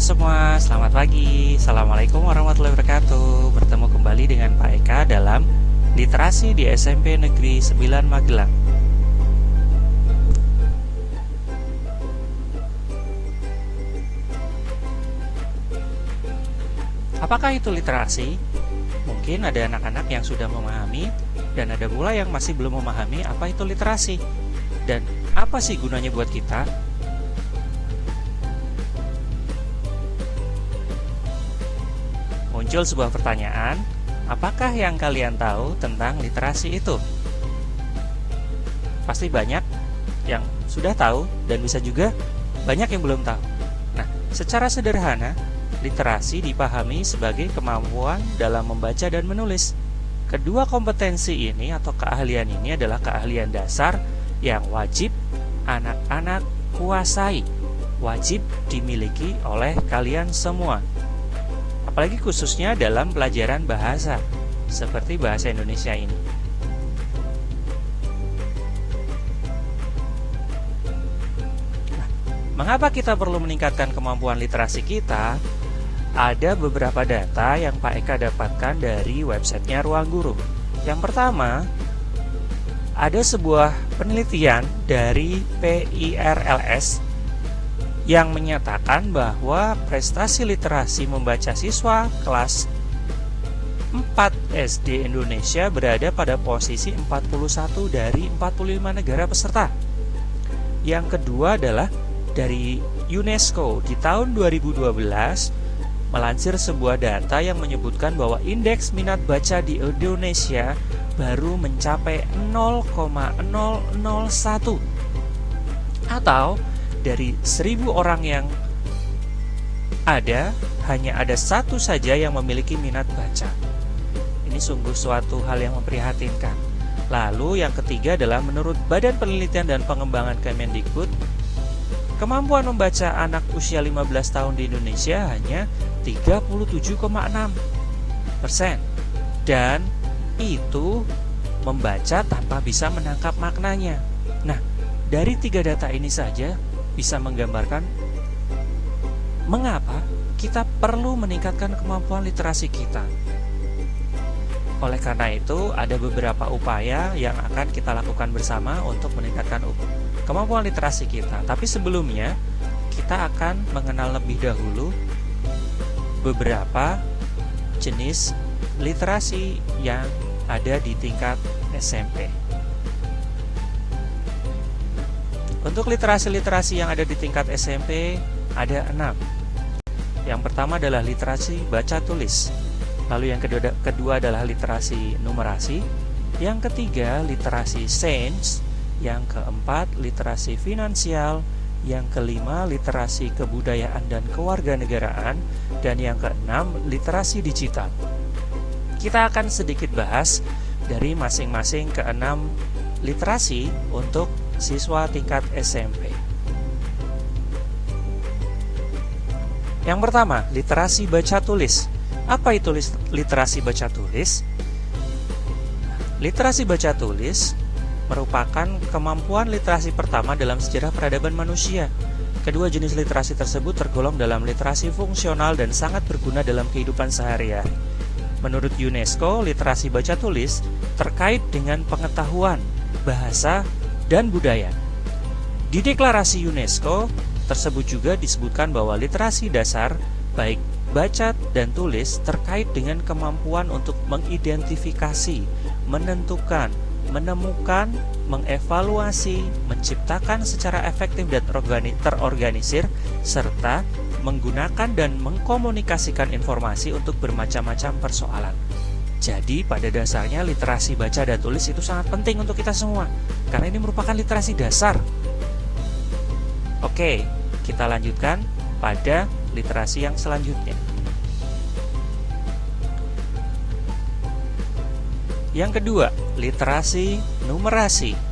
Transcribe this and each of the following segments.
semua, selamat pagi. Assalamualaikum warahmatullahi wabarakatuh. Bertemu kembali dengan Pak Eka dalam Literasi di SMP Negeri 9 Magelang. Apakah itu literasi? Mungkin ada anak-anak yang sudah memahami dan ada pula yang masih belum memahami apa itu literasi. Dan apa sih gunanya buat kita? Muncul sebuah pertanyaan, apakah yang kalian tahu tentang literasi itu? Pasti banyak yang sudah tahu dan bisa juga banyak yang belum tahu. Nah, secara sederhana, literasi dipahami sebagai kemampuan dalam membaca dan menulis. Kedua kompetensi ini atau keahlian ini adalah keahlian dasar yang wajib anak-anak kuasai, wajib dimiliki oleh kalian semua. Apalagi khususnya dalam pelajaran bahasa, seperti bahasa Indonesia ini. Nah, mengapa kita perlu meningkatkan kemampuan literasi kita? Ada beberapa data yang Pak Eka dapatkan dari websitenya Ruang Guru. Yang pertama, ada sebuah penelitian dari PIRLS yang menyatakan bahwa prestasi literasi membaca siswa kelas 4 SD Indonesia berada pada posisi 41 dari 45 negara peserta. Yang kedua adalah dari UNESCO di tahun 2012 melansir sebuah data yang menyebutkan bahwa indeks minat baca di Indonesia baru mencapai 0,001 atau dari 1000 orang yang ada, hanya ada satu saja yang memiliki minat baca. Ini sungguh suatu hal yang memprihatinkan. Lalu yang ketiga adalah menurut Badan Penelitian dan Pengembangan Kemendikbud, kemampuan membaca anak usia 15 tahun di Indonesia hanya 37,6%. Dan itu membaca tanpa bisa menangkap maknanya. Nah, dari 3 data ini saja bisa menggambarkan mengapa kita perlu meningkatkan kemampuan literasi kita. Oleh karena itu, ada beberapa upaya yang akan kita lakukan bersama untuk meningkatkan kemampuan literasi kita. Tapi sebelumnya, kita akan mengenal lebih dahulu beberapa jenis literasi yang ada di tingkat SMP. Untuk literasi-literasi yang ada di tingkat SMP ada 6. Yang pertama adalah literasi baca tulis. Lalu yang kedua adalah literasi numerasi. Yang ketiga literasi sains. Yang keempat literasi finansial. Yang kelima literasi kebudayaan dan kewarganegaraan. Dan yang keenam literasi digital. Kita akan sedikit bahas dari masing-masing keenam literasi untuk siswa tingkat SMP. Yang pertama, literasi baca tulis. Apa itu literasi baca tulis? Literasi baca tulis merupakan kemampuan literasi pertama dalam sejarah peradaban manusia. Kedua jenis literasi tersebut tergolong dalam literasi fungsional dan sangat berguna dalam kehidupan sehari-hari. Menurut UNESCO, literasi baca tulis terkait dengan pengetahuan, bahasa, dan budaya. Di deklarasi UNESCO tersebut juga disebutkan bahwa literasi dasar, baik baca dan tulis, terkait dengan kemampuan untuk mengidentifikasi, menentukan, menemukan, mengevaluasi, menciptakan secara efektif dan terorganisir, serta menggunakan dan mengkomunikasikan informasi untuk bermacam-macam persoalan. Jadi pada dasarnya literasi baca dan tulis itu sangat penting untuk kita semua, karena ini merupakan literasi dasar. Oke, kita lanjutkan pada literasi yang selanjutnya. Yang kedua, literasi numerasi.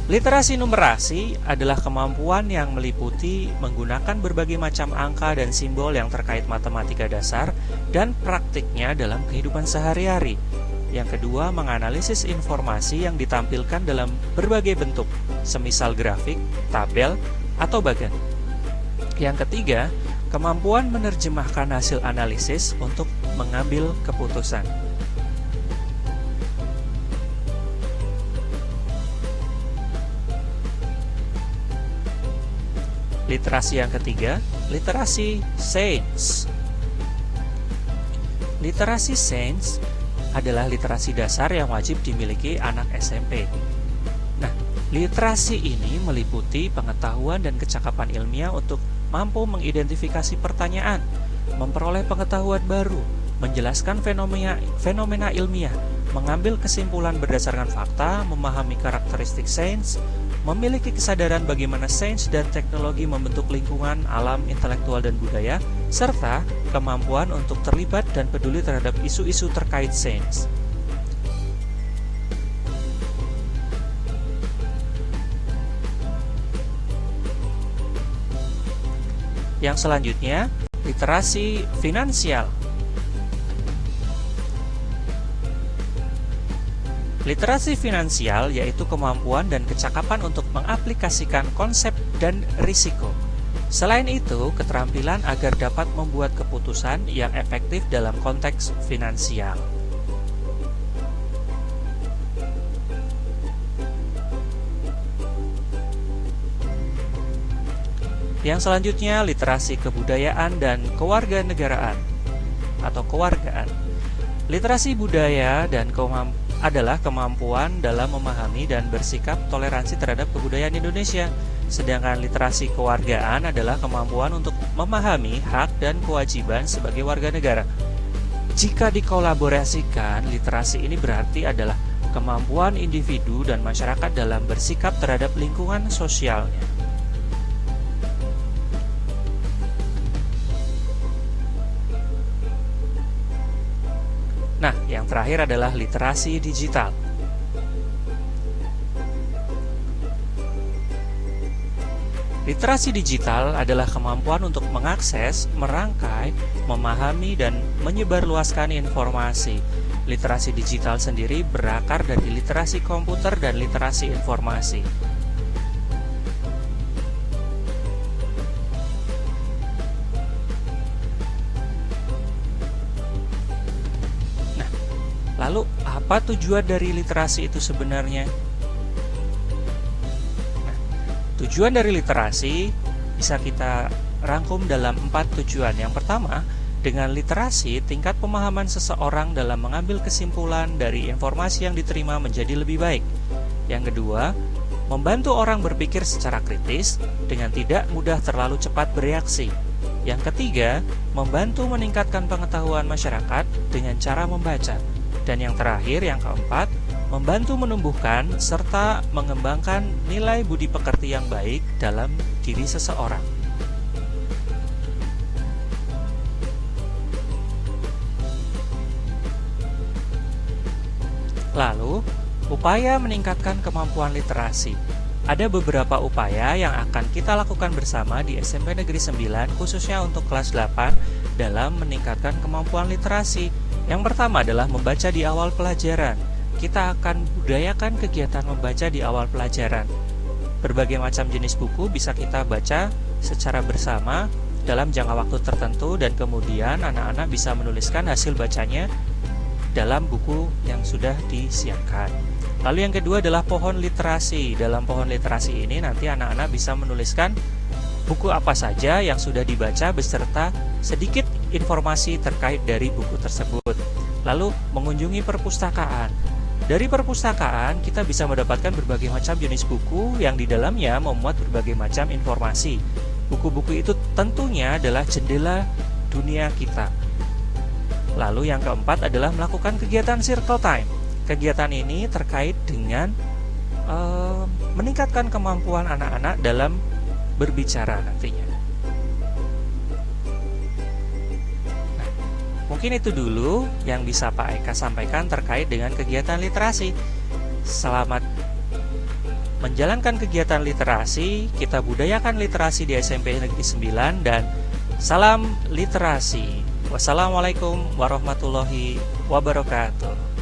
Literasi numerasi adalah kemampuan yang meliputi menggunakan berbagai macam angka dan simbol yang terkait matematika dasar dan praktiknya dalam kehidupan sehari-hari. Yang kedua, menganalisis informasi yang ditampilkan dalam berbagai bentuk, semisal grafik, tabel, atau bagan. Yang ketiga, kemampuan menerjemahkan hasil analisis untuk mengambil keputusan. Literasi yang ketiga, literasi sains. Literasi sains adalah literasi dasar yang wajib dimiliki anak SMP. Nah, literasi ini meliputi pengetahuan dan kecakapan ilmiah untuk mampu mengidentifikasi pertanyaan, memperoleh pengetahuan baru, menjelaskan fenomena ilmiah, mengambil kesimpulan berdasarkan fakta, memahami karakteristik sains, memiliki kesadaran bagaimana sains dan teknologi membentuk lingkungan, alam, intelektual, dan budaya, serta kemampuan untuk terlibat dan peduli terhadap isu-isu terkait sains. Yang selanjutnya, literasi finansial. Literasi finansial yaitu kemampuan dan kecakapan untuk mengaplikasikan konsep dan risiko. Selain itu, keterampilan agar dapat membuat keputusan yang efektif dalam konteks finansial. Yang selanjutnya, literasi kebudayaan dan kewarganegaraan atau kewargaan. Literasi budaya dan adalah kemampuan dalam memahami dan bersikap toleransi terhadap kebudayaan Indonesia. Sedangkan literasi kewargaan adalah kemampuan untuk memahami hak dan kewajiban sebagai warga negara. Jika dikolaborasikan, literasi ini berarti adalah kemampuan individu dan masyarakat dalam bersikap terhadap lingkungan sosialnya. Nah, yang terakhir adalah literasi digital. Literasi digital adalah kemampuan untuk mengakses, merangkai, memahami, dan menyebarluaskan informasi. Literasi digital sendiri berakar dari literasi komputer dan literasi informasi. Lalu, apa tujuan dari literasi itu sebenarnya? Nah, tujuan dari literasi bisa kita rangkum dalam 4 tujuan. Yang pertama, dengan literasi, tingkat pemahaman seseorang dalam mengambil kesimpulan dari informasi yang diterima menjadi lebih baik. Yang kedua, membantu orang berpikir secara kritis dengan tidak mudah terlalu cepat bereaksi. Yang ketiga, membantu meningkatkan pengetahuan masyarakat dengan cara membaca. Dan yang terakhir, yang keempat, membantu menumbuhkan serta mengembangkan nilai budi pekerti yang baik dalam diri seseorang. Lalu, upaya meningkatkan kemampuan literasi. Ada beberapa upaya yang akan kita lakukan bersama di SMP Negeri 9, khususnya untuk kelas 8, dalam meningkatkan kemampuan literasi. Yang pertama adalah membaca di awal pelajaran. Kita akan budayakan kegiatan membaca di awal pelajaran. Berbagai macam jenis buku bisa kita baca secara bersama dalam jangka waktu tertentu, dan kemudian anak-anak bisa menuliskan hasil bacanya dalam buku yang sudah disiapkan. Lalu yang kedua adalah pohon literasi. Dalam pohon literasi ini nanti anak-anak bisa menuliskan buku apa saja yang sudah dibaca beserta sedikit informasi terkait dari buku tersebut. Lalu mengunjungi perpustakaan. Dari perpustakaan kita bisa mendapatkan berbagai macam jenis buku yang di dalamnya memuat berbagai macam informasi. Buku-buku itu tentunya adalah jendela dunia kita. Lalu yang keempat adalah melakukan kegiatan circle time. Kegiatan ini terkait dengan meningkatkan kemampuan anak-anak dalam berbicara nantinya. Nah, mungkin itu dulu yang bisa Pak Eka sampaikan terkait dengan kegiatan literasi. Selamat menjalankan kegiatan literasi. Kita budayakan literasi di SMP Negeri 9 dan salam literasi. Wassalamualaikum warahmatullahi wabarakatuh.